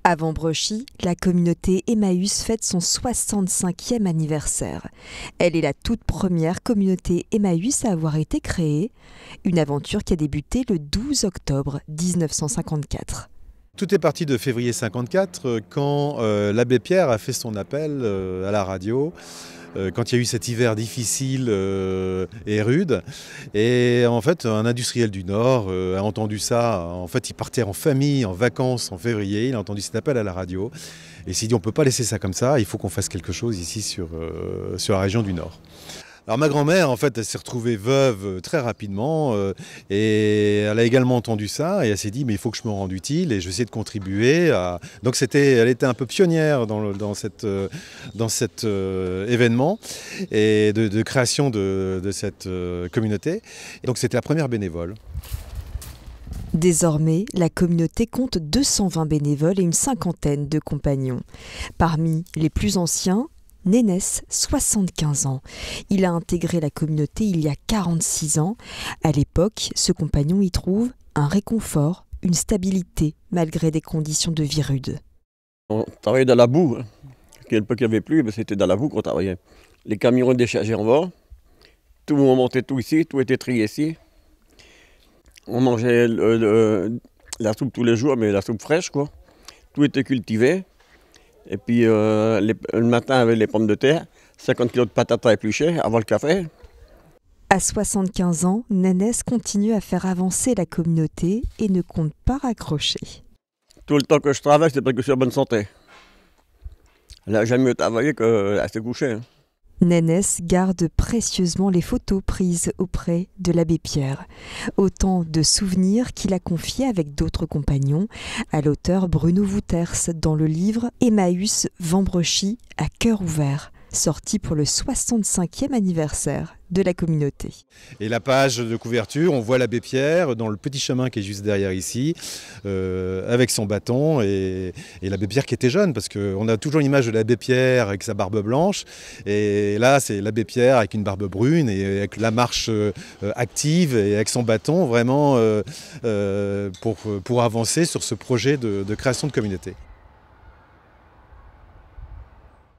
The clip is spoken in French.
À Vambrechy, la communauté Emmaüs fête son 65e anniversaire. Elle est la toute première communauté Emmaüs à avoir été créée, une aventure qui a débuté le 12 octobre 1954. Tout est parti de février 1954 quand l'abbé Pierre a fait son appel à la radio. Quand il y a eu cet hiver difficile et rude. Et en fait, un industriel du Nord a entendu ça. En fait, il partait en famille, en vacances en février. Il a entendu cet appel à la radio. Et il s'est dit, on ne peut pas laisser ça comme ça. Il faut qu'on fasse quelque chose ici sur la région du Nord. Alors ma grand-mère, en fait, elle s'est retrouvée veuve très rapidement et elle a également entendu ça et elle s'est dit mais il faut que je me rende utile et je vais essayer de contribuer à... Donc elle était un peu pionnière dans cet événement et de création de cette communauté. Et donc c'était la première bénévole. Désormais, la communauté compte 220 bénévoles et une cinquantaine de compagnons. Parmi les plus anciens, Nénès, 75 ans. Il a intégré la communauté il y a 46 ans. À l'époque, ce compagnon y trouve un réconfort, une stabilité, malgré des conditions de vie rudes. On travaillait dans la boue. Le peu qu'il n'y avait plus, c'était dans la boue qu'on travaillait. Les camions déchargeaient en bas. Tout le monde montait tout ici, tout était trié ici. On mangeait la soupe tous les jours, mais la soupe fraîche, quoi. Tout était cultivé. Et puis le matin avec les pommes de terre, 50 kg de patates à éplucher avant le café. À 75 ans, Nénès continue à faire avancer la communauté et ne compte pas raccrocher. Tout le temps que je travaille, c'est parce que je suis en bonne santé. Elle n'a jamais mieux travaillé qu'elle s'est couchée. Nénès garde précieusement les photos prises auprès de l'abbé Pierre. Autant de souvenirs qu'il a confiés avec d'autres compagnons à l'auteur Bruno Wouters dans le livre Emmaüs Vambrechy à cœur ouvert, sorti pour le 65e anniversaire de la communauté. Et la page de couverture, on voit l'abbé Pierre dans le petit chemin qui est juste derrière ici, avec son bâton et l'abbé Pierre qui était jeune, parce qu'on a toujours l'image de l'abbé Pierre avec sa barbe blanche, et là c'est l'abbé Pierre avec une barbe brune et avec la marche active et avec son bâton vraiment pour avancer sur ce projet de création de communauté.